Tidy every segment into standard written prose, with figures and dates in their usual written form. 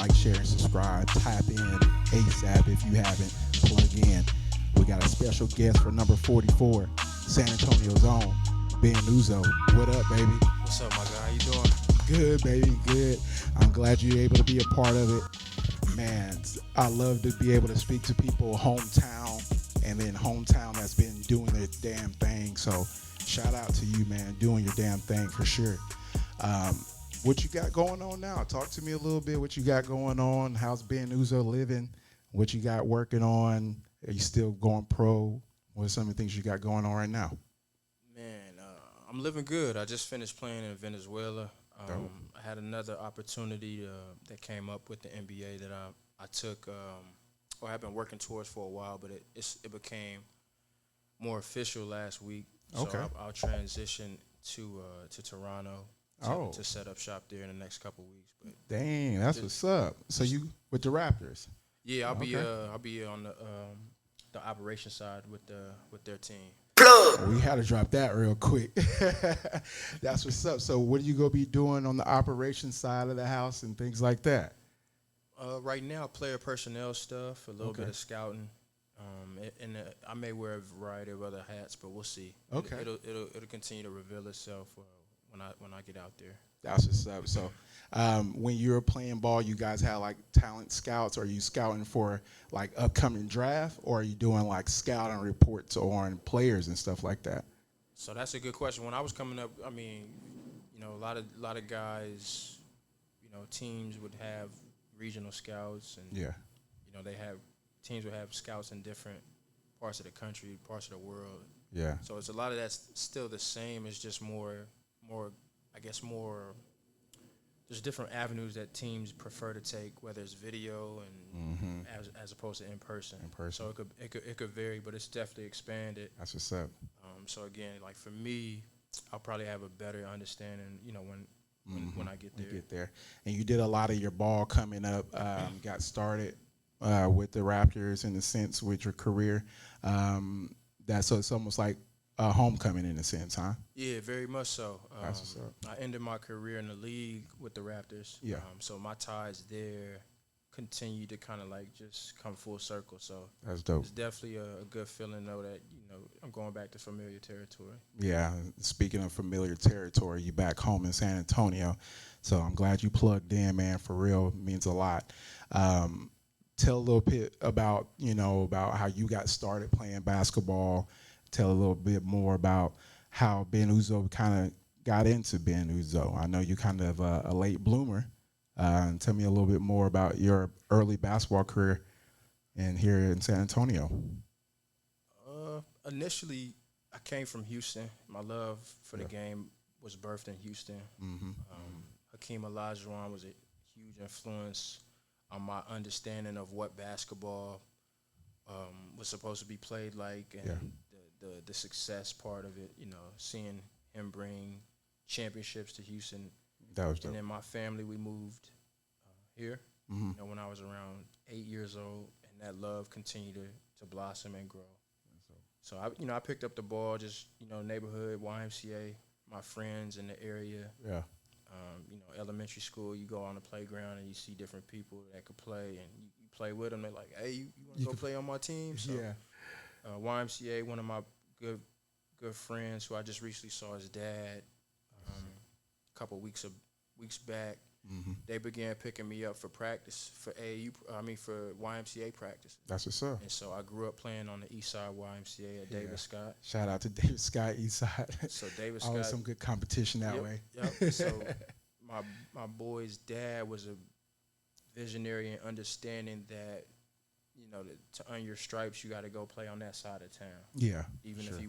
like, share, and subscribe. Tap in ASAP if you haven't. Plug in. We got a special guest for number 44, San Antonio's own, Ben Uzoh. What up, baby? What's up, my guy? How you doing? Good, baby, good. I'm glad you're able to be a part of it. Man, I love to be able to speak to people hometown and then hometown that's been doing their damn thing. So shout out to you, man, doing your damn thing for sure. What you got going on now? Talk to me a little bit. What you got going on? How's Ben Uzoh living? What you got working on? Are you still going pro? What are some of the things you got going on right now? Man, I'm living good. I just finished playing in Venezuela. I had another opportunity that came up with the NBA that I took, or I've been working towards for a while, but it became more official last week. So Okay. I'll transition to Toronto to set up shop there in the next couple of weeks. But Dang, that's what's up. So you with the Raptors? yeah, I'll Okay. be on the operation side with their team. We had to drop that real quick. That's what's up. So what are you going to be doing on the operations side of the house and things like that? Right now, player personnel stuff, a little Okay. bit of scouting, I may wear a variety of other hats, but we'll see. Okay. It'll continue to reveal itself when I get out there. That's what's up. So when you're playing ball, you guys have like talent scouts. Are you scouting for like upcoming draft, or are you doing like scouting reports on players and stuff like that? So that's a good question. When I was coming up, I mean, a lot of guys, teams would have regional scouts, and Yeah. they have teams would have scouts in different parts of the country, parts of the world. Yeah. So it's a lot of that's still the same. It's just more, I guess more. There's different avenues that teams prefer to take, whether it's video and as opposed to in person. In person. So it could vary, but it's definitely expanded. That's what's up. So again, like for me, I'll probably have a better understanding, when I get there. You get there, and you did a lot of your ball coming up. Got started with the Raptors in a sense with your career. So it's almost like a homecoming in a sense, huh? Yeah, very much so. That's what's up. I ended my career in the league with the Raptors. Yeah. So my ties there continue to kind of like just come full circle. So That's dope. it's definitely a good feeling though that I'm going back to familiar territory. Yeah. Speaking of familiar territory, you back home in San Antonio, so I'm glad you plugged in, man. For real, it means a lot. Tell a little bit about about how you got started playing basketball. Tell a little bit more about how Ben Uzoh kind of got into Ben Uzoh. I know you kind of a late bloomer. And tell me a little bit more about your early basketball career here in San Antonio. Initially, I came from Houston. My love for the game was birthed in Houston. Hakeem Olajuwon was a huge influence on my understanding of what basketball was supposed to be played like, and the success part of it. Seeing him bring championships to Houston. That was dope. And then my family, we moved here. When I was around 8 years old, and that love continued to blossom and grow. So I picked up the ball, just neighborhood YMCA, my friends in the area. Yeah. Elementary school, you go on the playground and you see different people that could play, and you play with them. They're like, "Hey, you want to go play on my team?" So, Yeah. YMCA, one of my good friends who I just recently saw his dad a couple weeks back. They began picking me up for practice for for YMCA practice. That's what's up. And so I grew up playing on the East Side YMCA at David Scott. Shout out to David Scott, Eastside. So David Scott, Always some good competition that way. Yep. So my boy's dad was a visionary in understanding that to earn your stripes, you got to go play on that side of town. Yeah. Even if you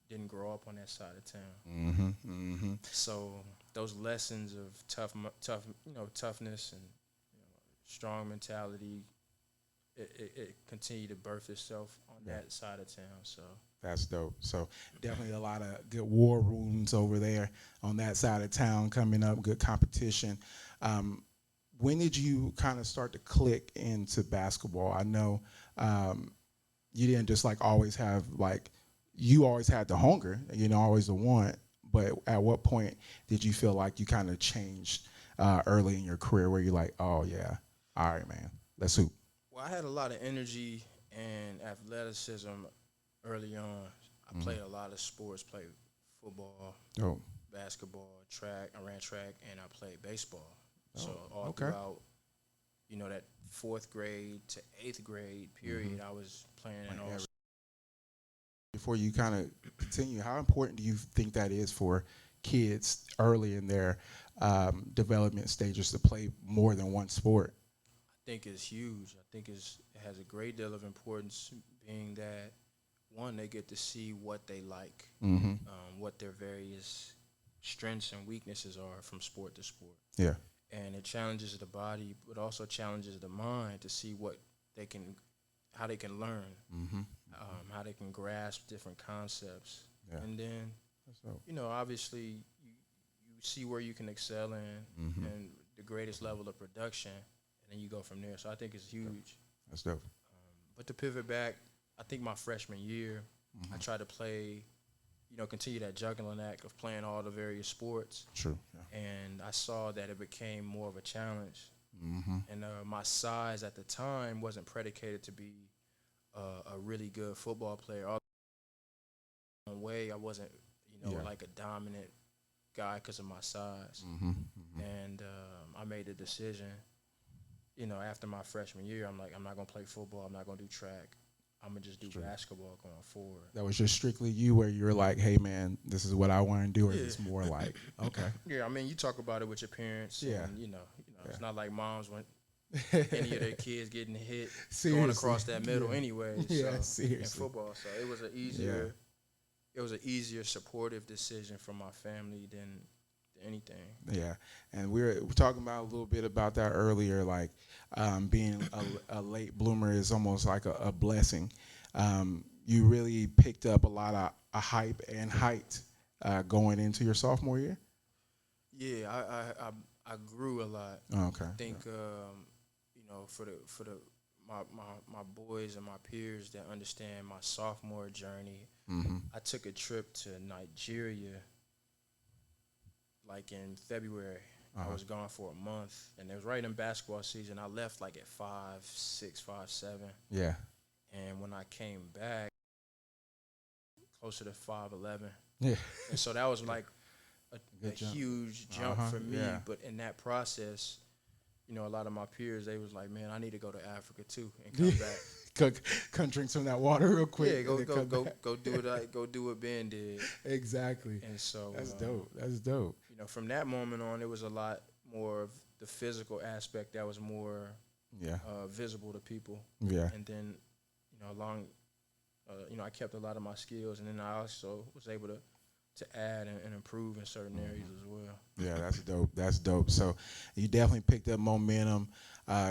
didn't grow up on that side of town. So those lessons of toughness and strong mentality, it continued to birth itself on that side of town. So that's dope. So definitely a lot of good war wounds over there on that side of town coming up. Good competition. When did you kind of start to click into basketball? I know you didn't just like always have like. You always had the hunger, always the want, but at what point did you feel like you kind of changed early in your career where you're like, oh yeah, all right, man, let's hoop. Well, I had a lot of energy and athleticism early on. I Mm-hmm. played a lot of sports, played football, Oh, basketball, track. I ran track, and I played baseball. So oh, all okay. throughout, that fourth grade to eighth grade Mm-hmm. period, I was playing in Like all. before you kind of continue, how important do you think that is for kids early in their development stages to play more than one sport? I think it's huge. I think it has a great deal of importance, being that one, they get to see what they like, Mm-hmm. what their various strengths and weaknesses are from sport to sport. Yeah. And it challenges the body, but also challenges the mind to see they can, how they can learn, Mm-hmm. how they can grasp different concepts, Yeah. and then So. obviously you see where you can excel in Mm-hmm. and the greatest level of production, and then you go from there. So I think it's huge. That's dope. But to pivot back, I think my freshman year, I Mm-hmm. tried to play, continue that juggling act of playing all the various sports, True. Yeah. and I saw that it became more of a challenge. Mm-hmm. And my size at the time wasn't predicated to be a really good football player. All the way, I wasn't, Yeah. like a dominant guy because of my size. Mm-hmm. Mm-hmm. And I made the decision, after my freshman year, I'm like, I'm not gonna play football. I'm not gonna do track. I'm gonna just do True. basketball going forward. That was just strictly you, where you're like, "Hey, man, this is what I want to do," or Yeah. is it more like, "Okay, Yeah, I mean, you talk about it with your parents. Yeah. And, Yeah. it's not like moms want any of their kids getting hit going seriously, across that middle yeah. anyway. Yeah, So in seriously, football, so it was an easier supportive decision from my family than anything. yeah." And we're talking about a little bit about that earlier, like being a late bloomer is almost like a blessing. You really picked up a lot of a hype and height going into your sophomore year. Yeah, I grew a lot. Oh, okay. I think for the my boys and my peers that understand my sophomore journey, Mm-hmm. I took a trip to Nigeria like in February. I Uh-huh. was gone for a month, and it was right in basketball season. I left like at 5'6", 5'7", Yeah. and when I came back, closer to 5'11", Yeah. and so that was like a Good jump. huge jump Uh-huh. for me. Yeah. But in that process, a lot of my peers, they was like, "Man, I need to go to Africa too and come back." Come drink some of that water real quick. Yeah, go and then go come go back. go do it. Go do what Ben did, Exactly. and so That's dope. That's dope. from that moment on, it was a lot more of the physical aspect that was more Yeah. visible to people. Yeah. And then, along, I kept a lot of my skills, and then I also was able to add and improve in certain areas as well. Yeah, that's dope. That's dope. So you definitely picked up momentum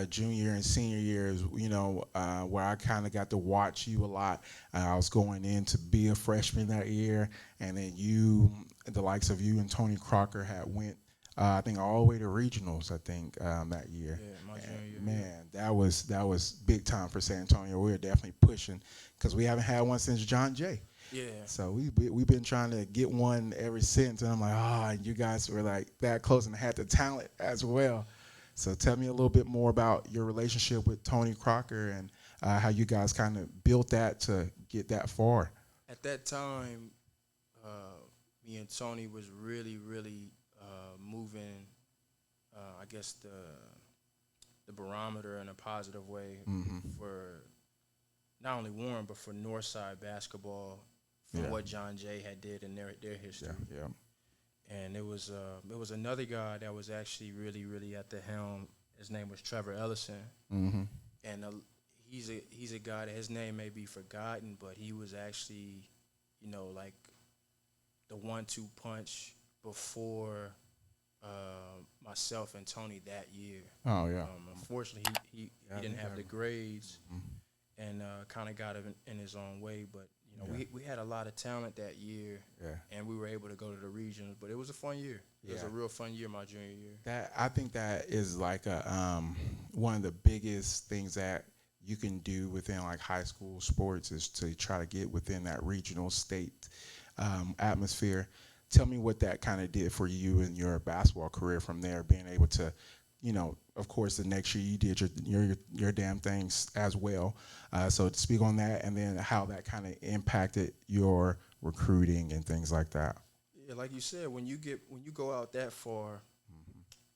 junior and senior years, where I kind of got to watch you a lot. I was going in to be a freshman that year, and then the likes of you and Tony Crocker had went, I think, all the way to regionals, I think, that year. Yeah, my junior year. And, man, that was big time for San Antonio. We were definitely pushing because we haven't had one since John Jay. Yeah. So we've been trying to get one ever since, and I'm like, you guys were like that close and had the talent as well. So tell me a little bit more about your relationship with Tony Crocker and how you guys kind of built that to get that far. At that time, me and Tony was really, really moving. I guess the barometer in a positive way Mm-hmm. for not only Warren but for Northside basketball, from Yeah. what John Jay had did in their history. Yeah. And it was another guy that was actually really, really at the helm. His name was Trevor Ellison, Mm-hmm. and he's a guy that his name may be forgotten, but he was actually, like the 1-2 punch before myself and Tony that year. Oh yeah. Unfortunately, he Yeah, didn't he have got the it. grades, Mhm. and kind of got it in his own way. But Yeah. we had a lot of talent that year, Yeah. and we were able to go to the regions. But it was a fun year. It was Yeah. a real fun year, my junior year. That I think that is like a one of the biggest things that you can do within like high school sports is to try to get within that regional state atmosphere. tell me what that kind of did for you in your basketball career from there, being able to, of course, the next year you did your damn things as well. So speak on that, and then how that kind of impacted your recruiting and things like that. Yeah, like you said, when you go out that far,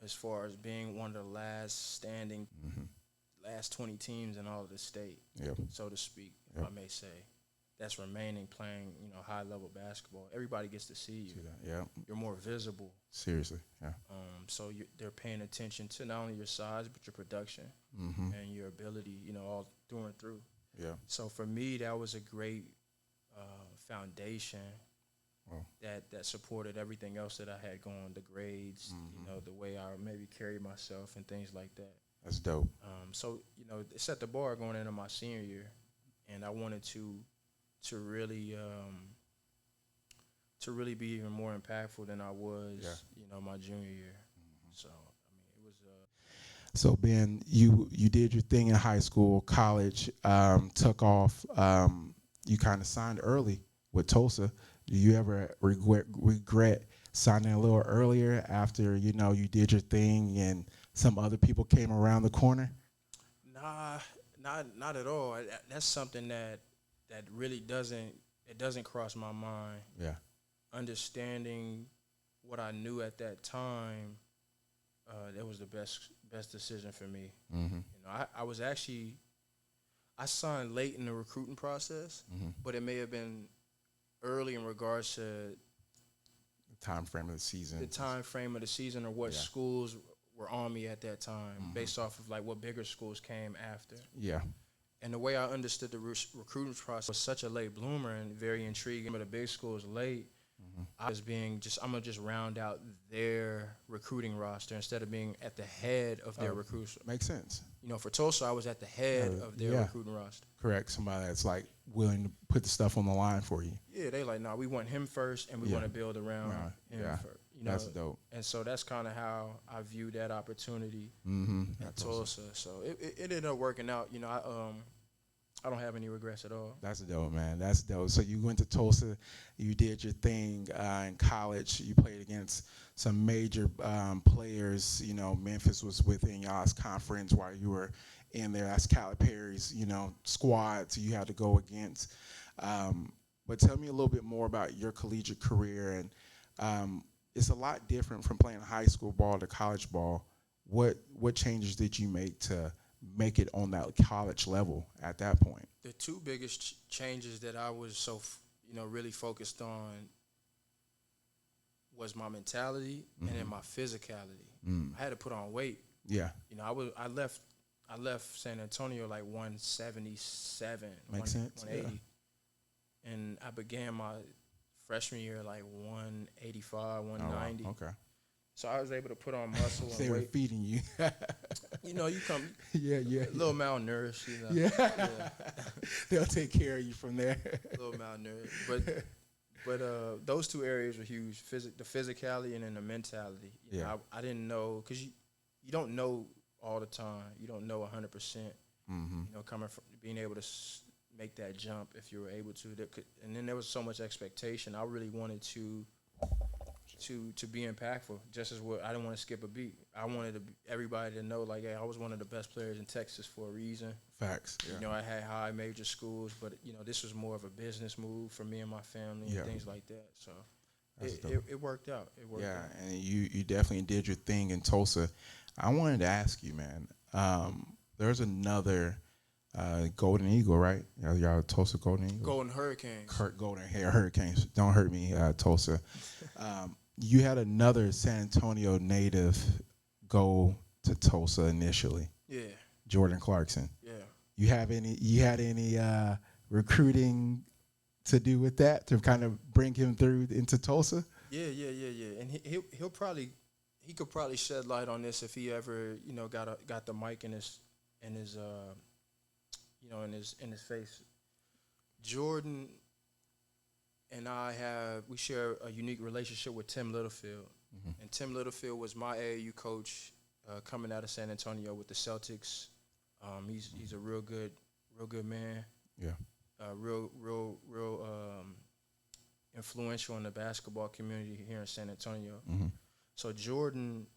as far as being one of the last standing, last 20 teams in all of the state, Yep. so to speak, if Yep. I may say, that's remaining playing, high level basketball. Everybody gets to see you. See that? Yeah. You're more visible. Seriously. Yeah. So they're paying attention to not only your size but your production and your ability, all through and through. Yeah. So for me, that was a great foundation that supported everything else that I had going, the grades, the way I maybe carried myself and things like that. That's dope. So it set the bar going into my senior year, and I wanted to really be even more impactful than I was, my junior year. So it was. So Ben, you did your thing in high school, college, took off. You kind of signed early with Tulsa. Do you ever regret signing a little earlier after you did your thing and some other people came around the corner? Nah, not at all. That's something that really doesn't cross my mind. Yeah. Understanding what I knew at that time, that was the best decision for me. I signed late in the recruiting process, but it may have been early in regards to the time frame of the season. The time frame of the season, or what schools were on me at that time, based off of like what bigger schools came after. Yeah. And the way I understood the recruiting process was such a late bloomer and very intriguing. But the big schools late, I was I'm gonna just round out their recruiting roster instead of being at the head of their recruits. Makes sense. For Tulsa, I was at the head of their recruiting roster. Correct. Somebody that's like willing to put the stuff on the line for you. Yeah, they like, we want him first, and we want to build around him first. That's dope. And so that's kind of how I viewed that opportunity at Tulsa. So it ended up working out. I don't have any regrets at all. That's dope, man. That's dope. So you went to Tulsa, you did your thing in college. You played against some major players. Memphis was within y'all's conference while you were in there. That's Calipari's, squad. So you had to go against. But tell me a little bit more about your collegiate career. And it's a lot different from playing high school ball to college ball. What changes did you make to make it on that college level at that point? The two biggest changes that I was really focused on was my mentality and then my physicality. I had to put on weight. Yeah. I left San Antonio like 177, Makes sense. 180. Yeah. And I began my freshman year like 185, 190. Oh, okay. So I was able to put on muscle and they weight. were feeding you. You come yeah, a little malnourished. Yeah. They'll take care of you from there. A little malnourished. But those two areas were huge, the physicality and then the mentality. I didn't know, because you don't know all the time. You don't know 100%, coming from being able to make that jump if you were able to. And then there was so much expectation. I really wanted to be impactful, just as I didn't want to skip a beat. I wanted everybody to know, like, hey, I was one of the best players in Texas for a reason. Facts. Yeah. I had high major schools, but this was more of a business move for me and my family and things like that. So it worked out. It worked out. And you definitely did your thing in Tulsa. I wanted to ask you, man. There's another Golden Eagle, right? Y'all Tulsa Golden Eagle. Golden Hurricanes. Golden Hurricanes. Don't hurt me, Tulsa. You had another San Antonio native go to Tulsa initially. Yeah. Jordan Clarkson. Yeah. You had any recruiting to do with that to kind of bring him through into Tulsa? Yeah. And he could probably shed light on this if he ever got the mic in his face. Jordan and we share a unique relationship with Tim Littlefield. And Tim Littlefield was my AAU coach coming out of San Antonio with the Celtics. He's a real good man. Yeah. Real influential in the basketball community here in San Antonio. Mm-hmm. So Jordan,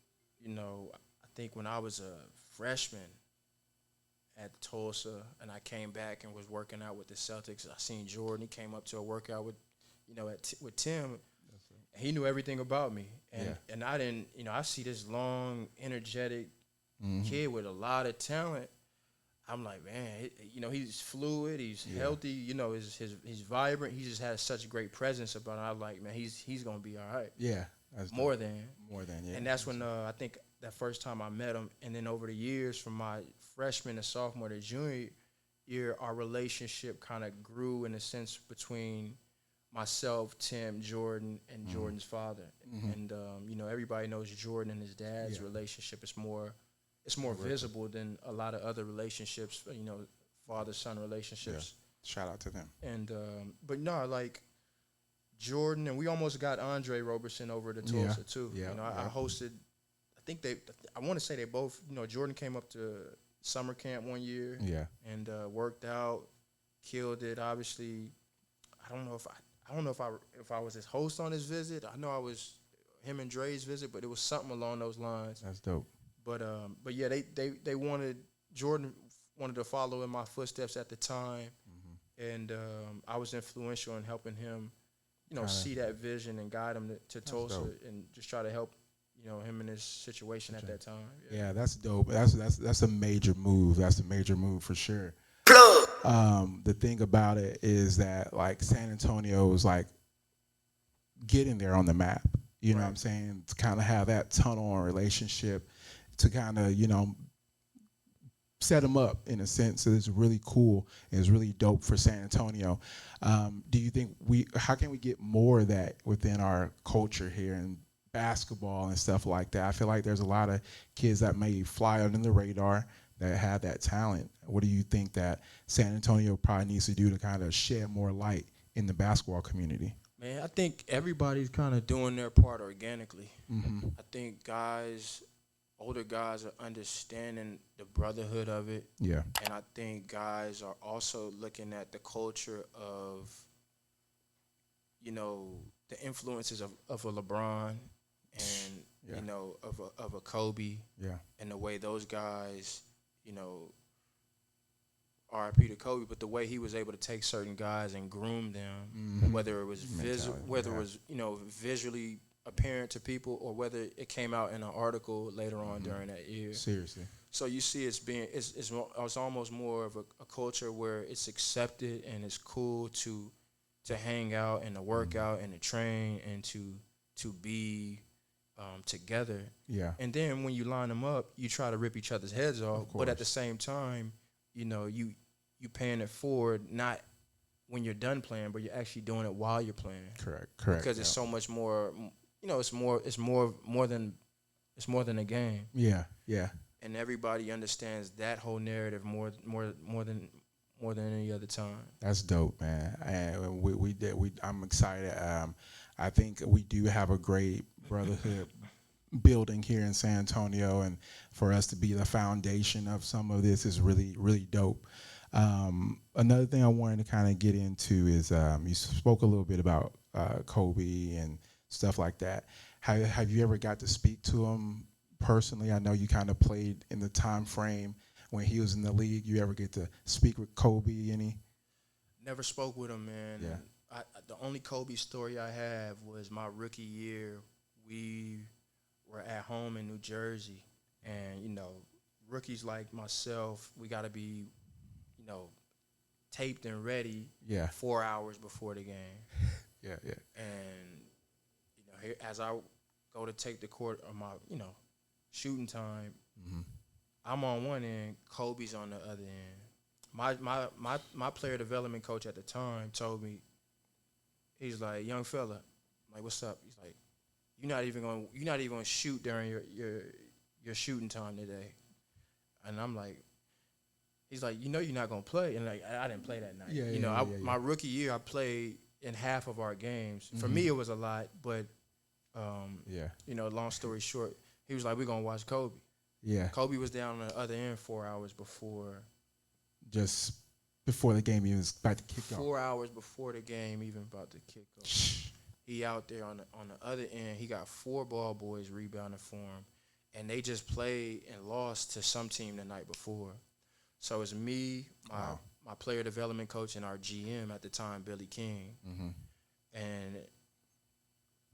I think when I was a freshman at Tulsa and I came back and was working out with the Celtics, I seen Jordan. He came up to a workout with, with Tim. And he knew everything about me. And I didn't, I see this long, energetic kid with a lot of talent. I'm like, man, he's fluid, he's healthy, he's vibrant. He just has such a great presence about him. I'm like, man, he's gonna be all right. Yeah, more than, yeah. And that's when I think that first time I met him, and then over the years, from my freshman to sophomore to junior year, our relationship kind of grew in a sense between myself, Tim, Jordan, and Jordan's father. And everybody knows Jordan and his dad's relationship is more. It's more visible than a lot of other relationships, father-son relationships. Yeah. Shout out to them. And but no, like Jordan, and we almost got Andre Roberson over to Tulsa too. Yeah. I hosted. I want to say they both. Jordan came up to summer camp one year. Yeah. And worked out, killed it. Obviously, I don't know if I was his host on his visit. I know I was him and Dre's visit, but it was something along those lines. That's dope. But yeah, they wanted, Jordan wanted to follow in my footsteps at the time, and I was influential in helping him, see that vision and guide him to Tulsa, dope. And just try to help, him in his situation at that time. Yeah, that's dope. That's a major move. That's a major move for sure. The thing about it is that like San Antonio is like getting there on the map. You know what I'm saying? To kind of have that tunnel and relationship. To kind of, set them up in a sense. So it's really cool and it's really dope for San Antonio. Do you think how can we get more of that within our culture here in basketball and stuff like that? I feel like there's a lot of kids that may fly under the radar that have that talent. What do you think that San Antonio probably needs to do to kind of shed more light in the basketball community? Man, I think everybody's kind of doing their part organically. I think older guys are understanding the brotherhood of it. Yeah. And I think guys are also looking at the culture of, the influences of a LeBron and, of a Kobe. Yeah. And the way those guys, RIP to Kobe, but the way he was able to take certain guys and groom them, whether it was visually apparent to people, or whether it came out in an article later on during that year. Seriously. So you see, it's almost more of a culture where it's accepted and it's cool to hang out and to work out and to train and to be together. Yeah. And then when you line them up, you try to rip each other's heads off, but at the same time, you paying it forward, not when you're done playing, but you're actually doing it while you're playing. Correct. Because it's so much more. It's more than a game. Yeah. And everybody understands that whole narrative more than any other time. That's dope, man. And I'm excited. I think we do have a great brotherhood building here in San Antonio, and for us to be the foundation of some of this is really, really dope. Another thing I wanted to kind of get into is you spoke a little bit about Kobe and stuff like that. Have you ever got to speak to him personally? I know you kind of played in the time frame when he was in the league. You ever get to speak with Kobe any? Never spoke with him, man. Yeah. The only Kobe story I have was my rookie year. We were at home in New Jersey, and rookies like myself, we got to be, taped and ready. 4 hours before the game. Yeah. And here, as I go to take the court on my, shooting time, I'm on one end, Kobe's on the other end. My player development coach at the time told me, he's like, young fella, I'm like, what's up? He's like, you're not even going to shoot during your shooting time today. And I'm like, he's like, you're not going to play. And like, I didn't play that night. My rookie year, I played in half of our games. For me, it was a lot, but long story short, he was like, we're going to watch Kobe. Yeah. Kobe was down on the other end 4 hours before. Just before the game even was about to kick off. 4 hours before the game even about to kick off. He out there on the other end. He got 4 ball boys rebounding for him, and they just played and lost to some team the night before. So it's me, my player development coach, and our GM at the time, Billy King. Mm-hmm. And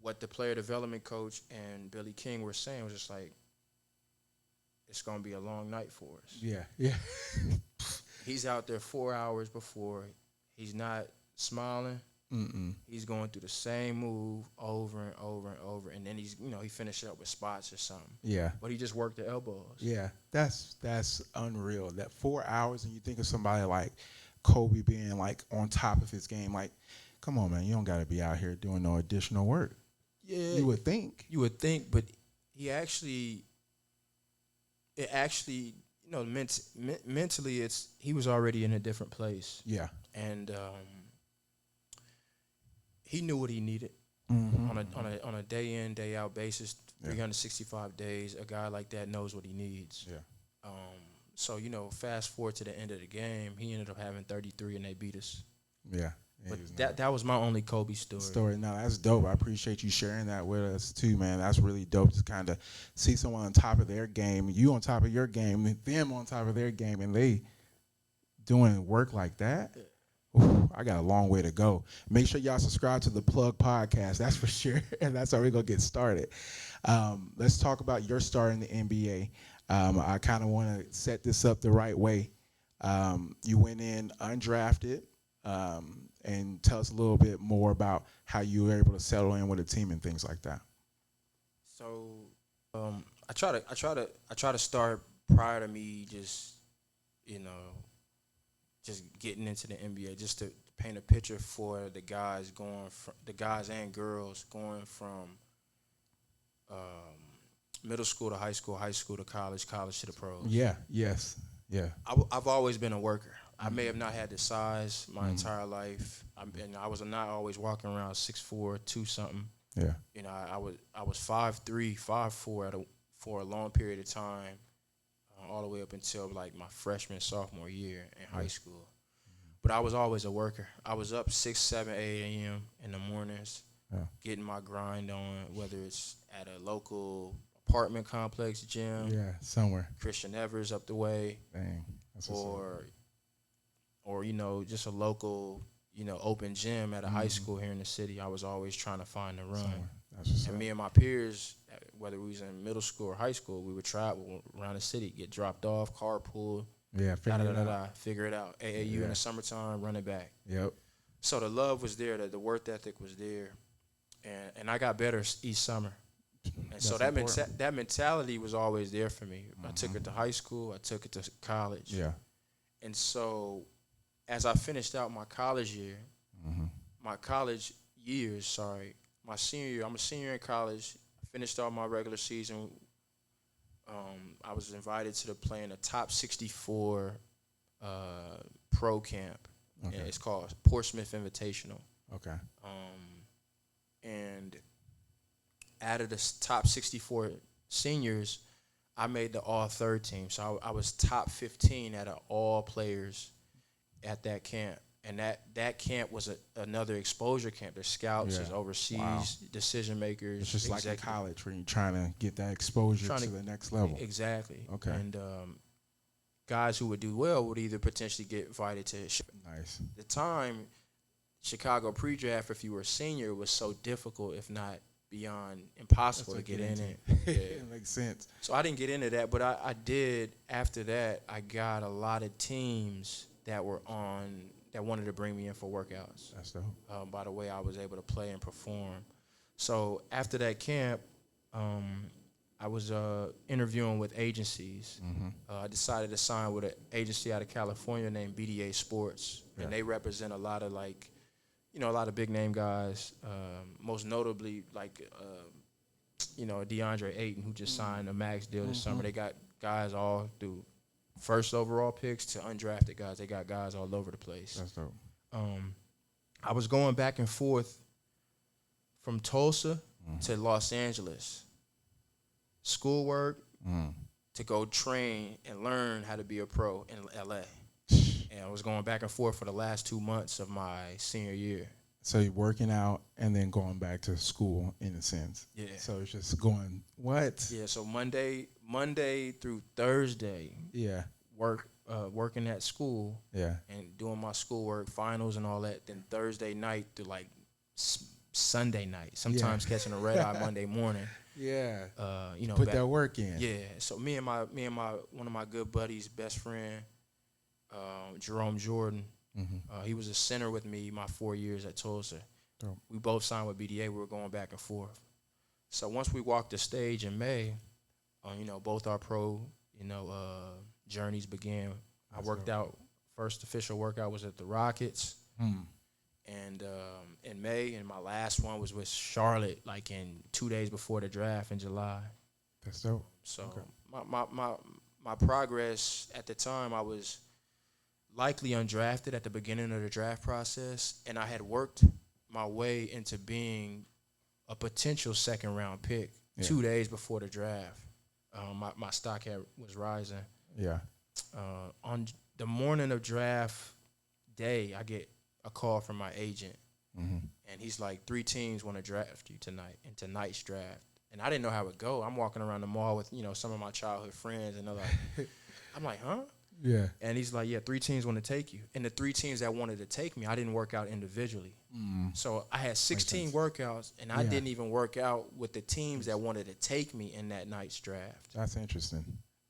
what the player development coach and Billy King were saying was just like, it's gonna be a long night for us. Yeah, yeah. He's out there 4 hours before. He's not smiling. Mm-mm. He's going through the same move over and over and over, and then he's, he finished up with spots or something. Yeah. But he just worked the elbows. Yeah, that's unreal. That 4 hours, and you think of somebody like Kobe being like on top of his game. Like, come on, man, you don't got to be out here doing no additional work. Yeah, You would think. You would think, but it actually, mentally, he was already in a different place. Yeah. And he knew what he needed on a day in, day out basis. 365 days, a guy like that knows what he needs. Yeah. So fast forward to the end of the game, he ended up having 33, and they beat us. Yeah. But that was my only Kobe story. No, that's dope. I appreciate you sharing that with us too, man. That's really dope to kind of see someone on top of their game, you on top of your game, them on top of their game, and they doing work like that. Ooh, I got a long way to go. Make sure y'all subscribe to the Plug Podcast. That's for sure. And that's how we're going to get started. Let's talk about your start in the NBA. I kind of want to set this up the right way. You went in undrafted. And tell us a little bit more about how you were able to settle in with a team and things like that. So, I try to start prior to me just getting into the NBA, just to paint a picture for the guys and girls going from middle school to high school to college to the pros. Yeah. Yes. Yeah. I've always been a worker. I may have not had the size my entire life, and I was not always walking around 6'4", 2 something. Yeah. I was 5'3", 5'4" for a long period of time, all the way up until like my freshman, sophomore year in high school. But I was always a worker. I was up 6, 7, 8 a.m. in the mornings, getting my grind on, whether it's at a local apartment complex gym. Yeah, somewhere. Christian Evers up the way. Dang. That's or just a local, open gym at a high school here in the city. I was always trying to find a run. And me and my peers, whether we was in middle school or high school, we would travel around the city, get dropped off, carpool. Yeah, figure it out. AAU in the summertime, run it back. Yep. So the love was there, the work ethic was there, and I got better each summer. And so that mentality was always there for me. I took it to high school. I took it to college. Yeah. And so as I finished out my college year, my senior year, I'm a senior in college. I finished out my regular season. I was invited to play in a top 64 pro camp. Okay. And it's called Portsmouth Invitational. Okay. And out of the top 64 seniors, I made the all-third team. So I was top 15 out of all players at that camp. And that camp was another exposure camp. There's scouts, there's overseas decision makers. It's just like in college when you're trying to get that exposure to the next level. Exactly. Okay. And guys who would do well would either potentially get invited to. Nice. At the time, Chicago pre-draft, if you were a senior, was so difficult, if not beyond impossible to get in it. Yeah. It makes sense. So I didn't get into that, but I did. After that, I got a lot of teams that wanted to bring me in for workouts. That's dope. By the way I was able to play and perform. So after that camp, I was interviewing with agencies. I decided to sign with an agency out of California named BDA Sports, and they represent a lot of a lot of big name guys. Most notably, DeAndre Ayton, who just signed a max deal this summer. They got guys all through first overall picks to undrafted guys. They got guys all over the place. That's dope. I was going back and forth from Tulsa to Los Angeles. Schoolwork to go train and learn how to be a pro in LA. And I was going back and forth for the last 2 months of my senior year. So you're working out and then going back to school in a sense. Yeah. So it's just going what? Yeah. So Monday through Thursday, Yeah. working at school Yeah. and doing my schoolwork, finals and all that. Then Thursday night to like Sunday night. Sometimes catching a red eye Monday morning. Yeah. Put that work in. Yeah. So me and my one of my good buddies, best friend, Jerome Jordan. He was a center with me my 4 years at Tulsa. Dope. We both signed with BDA. We were going back and forth. So once we walked the stage in May, both our pro, journeys began. I worked out. First official workout was at the Rockets, and in May, and my last one was with Charlotte, like in 2 days before the draft in July. That's dope. So my progress at the time, I was likely undrafted at the beginning of the draft process, and I had worked my way into being a potential second round pick 2 days before the draft. My stock was rising. Yeah. On the morning of draft day, I get a call from my agent, and he's like, 3 teams want to draft you tonight in tonight's draft. And I didn't know how it would go. I'm walking around the mall with some of my childhood friends, and they're like, I'm like, huh? Yeah. And he's like, yeah, 3 teams want to take you. And the 3 teams that wanted to take me, I didn't work out individually. So I had 16 workouts, and I didn't even work out with the teams that wanted to take me in that night's draft. That's interesting.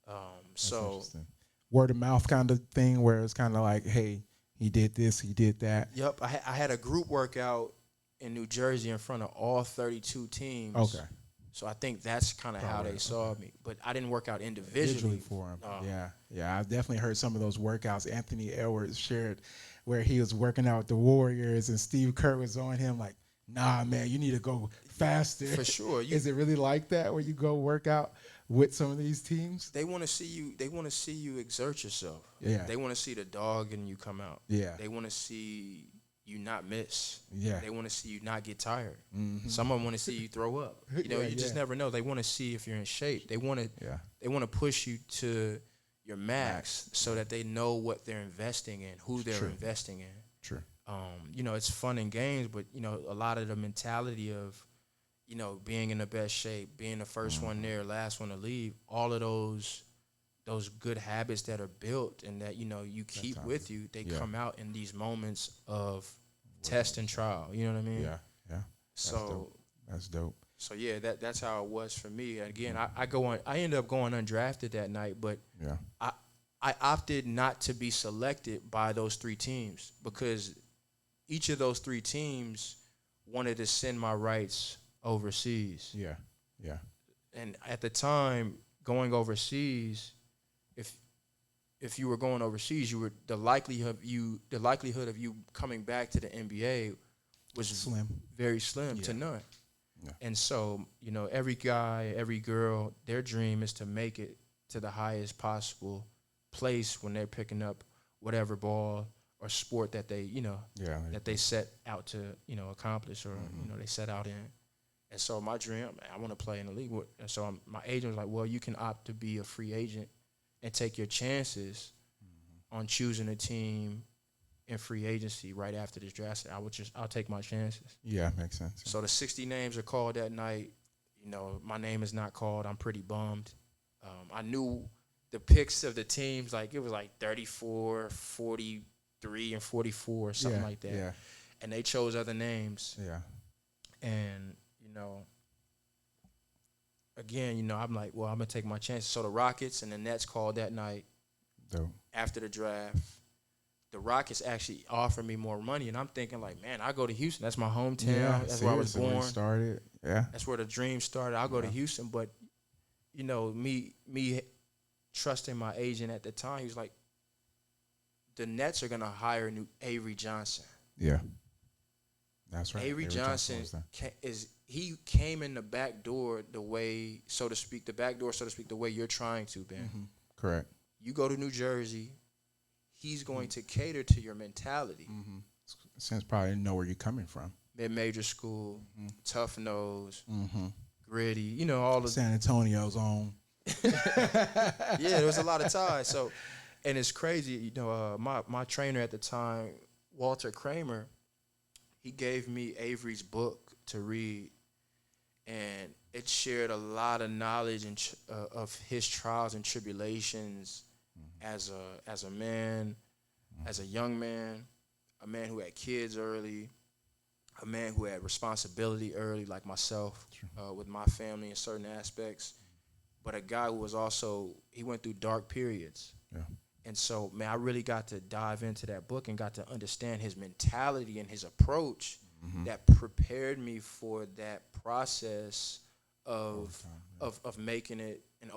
Interesting. Word of mouth kind of thing where it's kind of like, hey, he did this, he did that. Yep. I had a group workout in New Jersey in front of all 32 teams. Okay. So I think that's kind of how they saw me. But I didn't work out individually for him. Yeah. I've definitely heard some of those workouts Anthony Edwards shared where he was working out with the Warriors and Steve Kerr was on him like, nah, man, you need to go faster. For sure. Is it really like that where you go work out with some of these teams? They want to see you. They want to see you exert yourself. Yeah. They want to see the dog in you come out. Yeah. They want to see you not miss. Yeah. They want to see you not get tired. Some of them want to see you throw up. You just never know. They want to see if you're in shape. They want to push you to your max so that they know what they're investing in, who they're investing in. True. It's fun and games, but a lot of the mentality of being in the best shape, being the first one there, last one to leave, all of those good habits that are built and that you keep with you, they come out in these moments of test and trial. You know what I mean? Yeah. That's dope. So yeah, that's how it was for me. Again, I ended up going undrafted that night, but I opted not to be selected by those 3 teams because each of those 3 teams wanted to send my rights overseas. Yeah. And at the time, going overseas, if you were going overseas, the likelihood of you coming back to the NBA was very slim to none. Yeah. And so, every guy, every girl, their dream is to make it to the highest possible place when they're picking up whatever ball or sport that they, that they set out to, accomplish or, they set out in. And so my dream, I want to play in the league. And so my agent was like, well, you can opt to be a free agent and take your chances on choosing a team in free agency right after this draft. I'll take my chances. Yeah, makes sense. So the 60 names are called that night. My name is not called. I'm pretty bummed. I knew the picks of the teams, like it was like 34, 43, and 44 or something like that. Yeah. And they chose other names. Yeah. And, again, I'm like, well, I'm going to take my chances. So the Rockets and the Nets called that night. Dope. After the draft. The Rockets actually offered me more money, and I'm thinking like, man, I go to Houston. That's my hometown. Yeah, that's where I was born. Where started. Yeah. That's where the dream started. I'll go to Houston, but me trusting my agent at the time, he was like, the Nets are gonna hire new Avery Johnson. Yeah. That's right. Avery Johnson he came in the back door the way the way you're trying to, Ben. Mm-hmm. Correct. You go to New Jersey, he's going to cater to your mentality. Mm-hmm. Since probably know where you're coming from. Mid-major school, tough nose, gritty, all the San Antonio's own. Yeah, there was a lot of ties. So, and it's crazy, my trainer at the time, Walter Kramer, he gave me Avery's book to read, and it shared a lot of knowledge of his trials and tribulations as a man, as a young man, a man who had kids early, a man who had responsibility early, like myself, with my family in certain aspects, but a guy who was also, he went through dark periods. Yeah. And so, man, I really got to dive into that book and got to understand his mentality and his approach that prepared me for that process of making it, and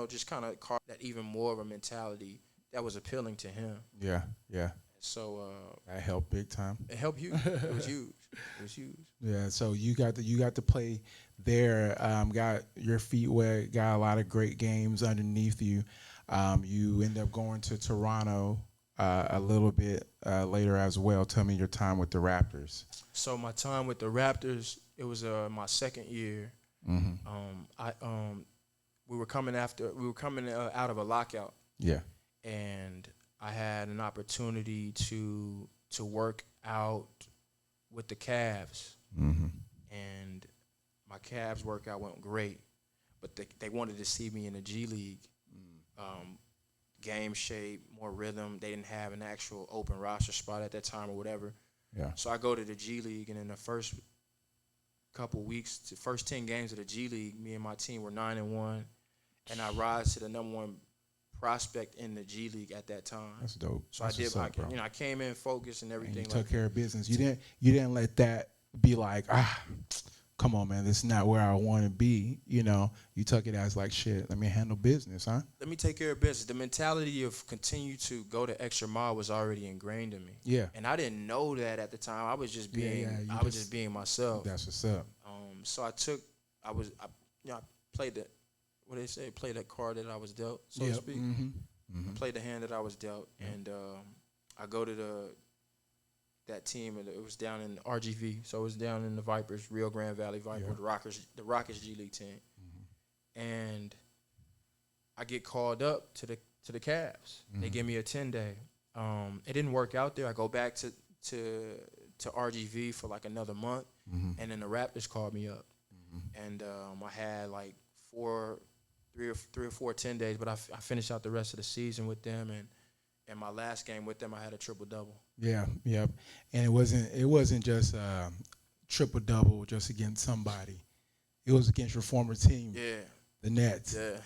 just kind of carve that even more of a mentality that was appealing to him. Yeah. Yeah. So That helped big time. it helped huge. It was huge. It was huge. Yeah, so you got to play there. Got your feet wet. Got a lot of great games underneath you. You end up going to Toronto a little bit later as well. Tell me your time with the Raptors. So my time with the Raptors, it was my second year. We were coming out of a lockout. Yeah. And I had an opportunity to work out with the Cavs, and my Cavs workout went great, but they wanted to see me in the G League, game shape, more rhythm. They didn't have an actual open roster spot at that time or whatever. Yeah. So I go to the G League, and in the first couple weeks, the first 10 games of the G League, me and my team were 9-1, and I rise to the #1 prospect in the G League at that time. That's dope. So That's I came in focused and everything. And you took care of business. You didn't let that be like, come on, man, this is not where I want to be. You took it as like, shit, let me handle business, huh? Let me take care of business. The mentality of continue to go the extra mile was already ingrained in me. Yeah. And I didn't know that at the time. I was just being just being myself. That's what's up. So I played the, what they say, play that card that I was dealt, so to speak. I played the hand that I was dealt, and I go to that team, and it was down in RGV, so it was down in the Vipers, Rio Grande Valley Vipers, the Rockets G League team, and I get called up to the Cavs. They give me a 10-day. It didn't work out there. I go back to RGV for like another month, and then the Raptors called me up, and I had like three or four 10 days, but I finished out the rest of the season with them, and my last game with them, I had a triple-double. Yeah, yep. And it wasn't just triple-double just against somebody. It was against your former team, the Nets. Yeah.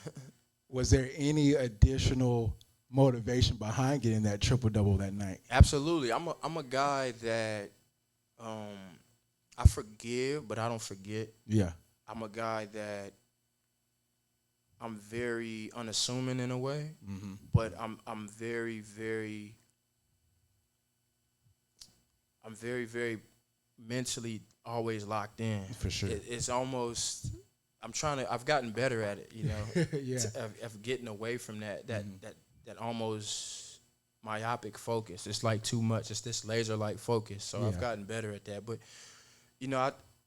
Was there any additional motivation behind getting that triple-double that night? Absolutely. I'm a guy that I forgive, but I don't forget. Yeah. I'm a guy that I'm very unassuming in a way, but I'm very, very very mentally always locked in. For sure. It's almost, I've gotten better at it, Yeah. of getting away from that almost myopic focus. It's like too much. It's this laser-like focus. So I've gotten better at that. But,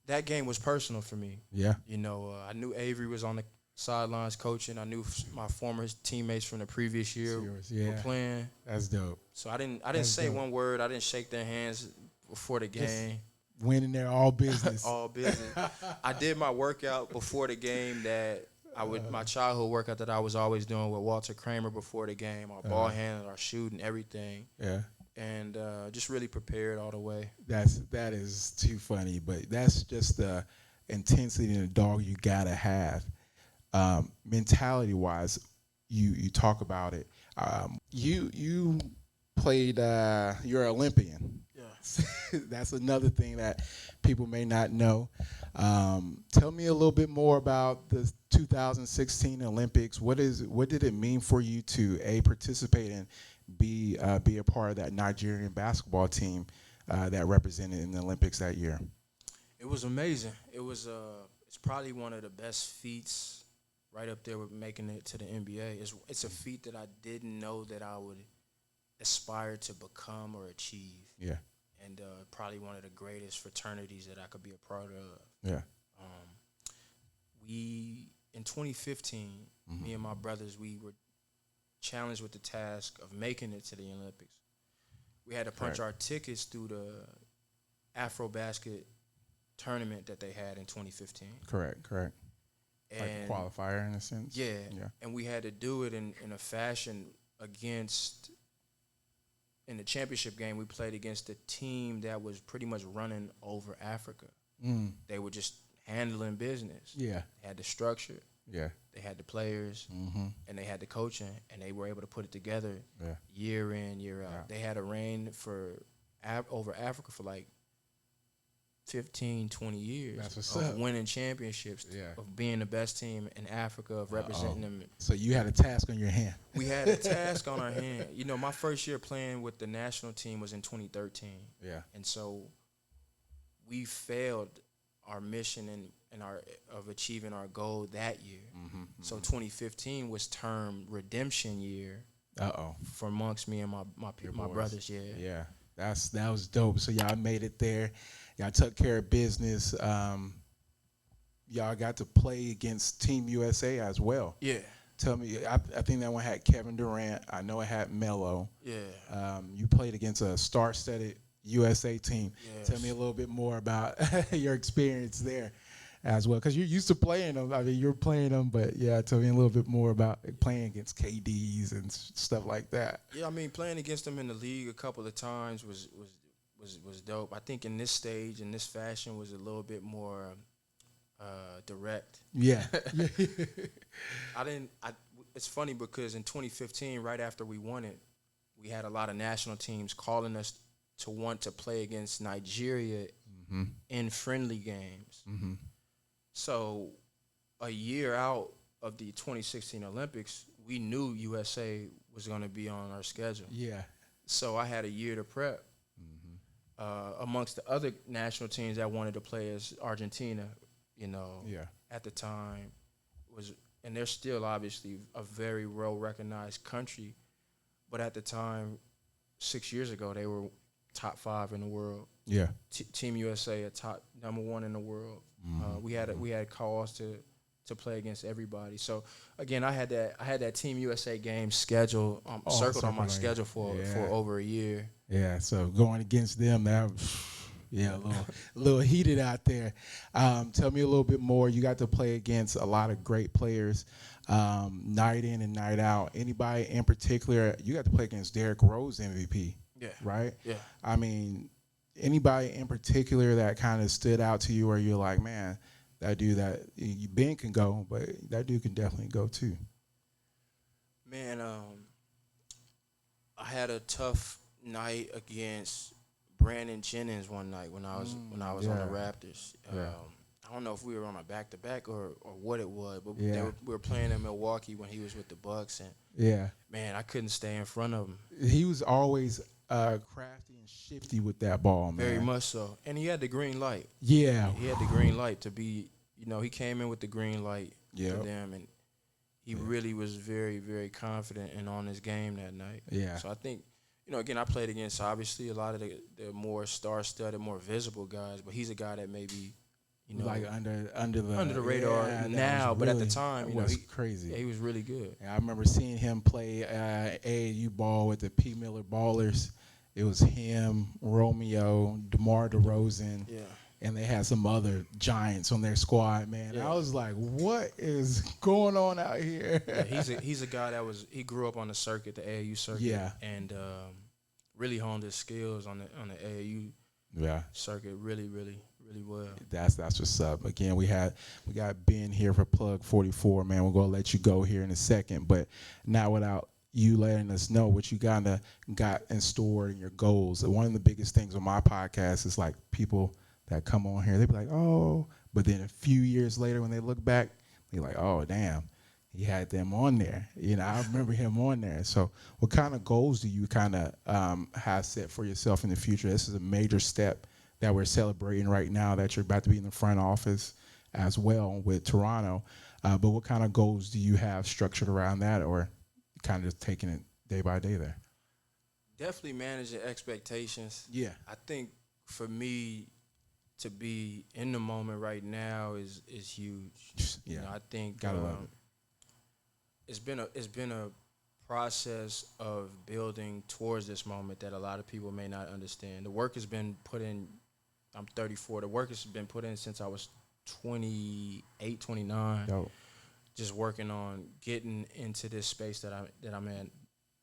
that game was personal for me. Yeah. I knew Avery was on the sidelines coaching. I knew my former teammates from the previous year were playing. That's dope. So I didn't say one word. I didn't shake their hands before the game. Just went in there all business. All business. I did my workout before the game my childhood workout that I was always doing with Walter Kramer before the game. Our ball handling, our shooting, everything. Yeah. And just really prepared all the way. That is too funny, but that's just the intensity and the dog you gotta have. Mentality wise, you talk about it. You played. You're an Olympian. Yeah. That's another thing that people may not know. Tell me a little bit more about the 2016 Olympics. What did it mean for you to participate and be a part of that Nigerian basketball team that represented in the Olympics that year? It was amazing. It's probably one of the best feats, right up there with making it to the NBA. It's a feat that I didn't know that I would aspire to become or achieve. Yeah. And probably one of the greatest fraternities that I could be a part of. Yeah. In 2015, me and my brothers, we were challenged with the task of making it to the Olympics. We had to punch our tickets through the Afro-Basket tournament that they had in 2015. Correct. Like And a qualifier in a sense. yeah, Yeah. and we had to do it in a fashion against, in the championship game, we played against a team that was pretty much running over Africa. Mm. They were just handling business. Yeah. They had the structure, Yeah. they had the players, Mm-hmm. and they had the coaching, and they were able to put it together Yeah. year in, year out. Yeah. They had a reign for over Africa for like 15, 20 years That's what's of up. winning championships, Yeah. of being the best team in Africa, of representing them. So you had a task on your hand. We had a task on our hand. You know, my first year playing with the national team was in 2013. Yeah. And so we failed our mission and our of achieving our goal that year. Mm-hmm. So 2015 was termed redemption year for amongst me and my boys. brothers. Yeah. Yeah. That was dope. So y'all made it there. Y'all took care of business. Y'all got to play against Team USA as well. Yeah. Tell me, I think that one had Kevin Durant. I know it had Melo. Yeah. You played against a star-studded USA team. Yes. Tell me a little bit more about your experience there as well, because you're used to playing them. I mean, you're playing them, but yeah, tell me a little bit more about playing against KDs and stuff like that. Yeah, I mean, playing against them in the league a couple of times was dope. I think in this stage, in this fashion, was a little bit more direct. Yeah. It's funny because in 2015, right after we won it, we had a lot of national teams calling us to want to play against Nigeria in friendly games. Mm-hmm. So a year out of the 2016 Olympics, we knew USA was going to be on our schedule. Yeah. So I had a year to prep. Amongst the other national teams that wanted to play as Argentina, you know, at the time and they're still obviously a very well-recognized country, but at the time, 6 years ago, they were top 5 in the world. Yeah. Team USA, a top number 1 in the world. We had calls to play against everybody. So again, I had that Team USA game scheduled circled on my schedule for over a year. Yeah. So going against them, a little heated out there. Tell me a little bit more. You got to play against a lot of great players, night in and night out. Anybody in particular? You got to play against Derrick Rose, MVP. Yeah. Right. Yeah. I mean, anybody in particular that kind of stood out to you, where you're like, man, that dude Ben can go, but that dude can definitely go too. Man, I had a tough night against Brandon Jennings one night when I was on the Raptors. I don't know if we were on a back-to-back or what it was, but we were playing in Milwaukee when he was with the Bucks, and man, I couldn't stay in front of him. He was always crafty and shifty with that ball, man. Very much so, and he had the green light. Yeah, he had the green light to be. You know, he came in with the green light to them, and he really was very, very confident and on his game that night. Yeah. So I think, you know, again, I played against obviously a lot of the more star-studded, more visible guys, but he's a guy that maybe, you know, like under the radar now, but at the time, you know, he was crazy. Yeah, he was really good. And I remember seeing him play AAU ball with the P. Miller Ballers. It was him, Romeo, DeMar DeRozan. Yeah. And they had some other giants on their squad, man. Yeah. I was like, what is going on out here? Yeah, he's a guy he grew up on the circuit, the AAU circuit, and really honed his skills on the AAU circuit really, really, really well. That's what's up. Again, we got Ben here for Plug 44, man. We're gonna let you go here in a second, but not without you letting us know what you got in store and your goals. One of the biggest things on my podcast is like people that come on here, they be like, oh, but then a few years later when they look back, they're like, oh, damn, he had them on there. You know, I remember him on there. So what kind of goals do you kind of have set for yourself in the future? This is a major step that we're celebrating right now, that you're about to be in the front office as well with Toronto. But what kind of goals do you have structured around that, or kind of just taking it day by day there? Definitely managing expectations. Yeah. I think for me, to be in the moment right now is huge. Yeah, you know, I think it's been a process of building towards this moment that a lot of people may not understand. The work has been put in I'm 34. The work has been put in since I was 28, 29. Dope. Just working on getting into this space that I'm in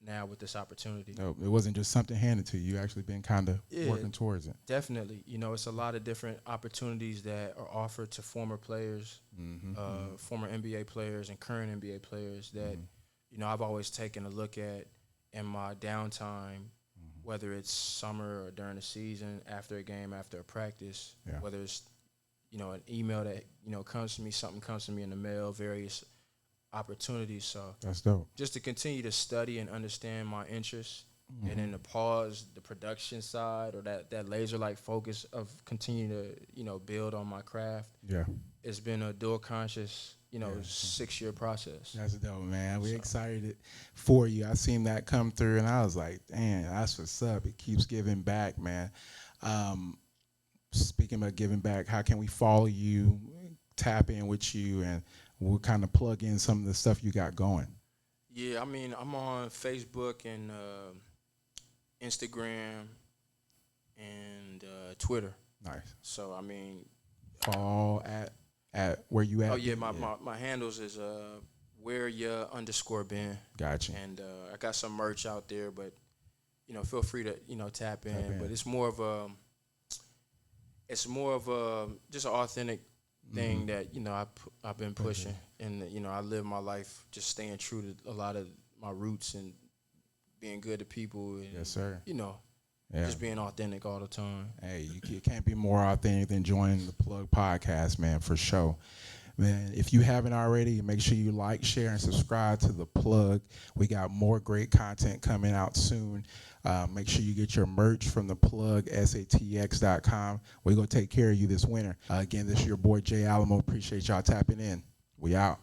now with this opportunity. Dope. It wasn't just something handed to you. You actually been kind of working towards it. Definitely. You know, it's a lot of different opportunities that are offered to former players, former NBA players and current NBA players that, you know, I've always taken a look at in my downtime, whether it's summer or during the season, after a game, after a practice, whether it's, you know, an email that, you know, comes to me, something comes to me in the mail, various opportunities. So that's dope. Just to continue to study and understand my interests, and then to pause the production side or that laser-like focus of continuing to, you know, build on my craft. Yeah. It's been a dual conscious, you know, 6-year process. That's dope, man. We're excited for you. I seen that come through, and I was like, damn, that's what's up. It keeps giving back, man. Speaking of giving back, how can we follow you, tap in with you, and we'll kind of plug in some of the stuff you got going? Yeah, I mean, I'm on Facebook and Instagram and Twitter. Nice. So, I mean, follow at where you at? Oh, yeah, my handles is whereya_Ben. Gotcha. And I got some merch out there, but, you know, feel free to, you know, tap in. But it's more of a just an authentic thing that, you know, I've been pushing. And, you know, I live my life just staying true to a lot of my roots and being good to people. And, yes, sir. You know, just being authentic all the time. Hey, you can't be more authentic than joining the Plug podcast, man, for sure. Man, if you haven't already, make sure you like, share, and subscribe to the Plug. We got more great content coming out soon. Make sure you get your merch from the Plug, satx.com. We're going to take care of you this winter. Again, this is your boy, Jay Alamo. Appreciate y'all tapping in. We out.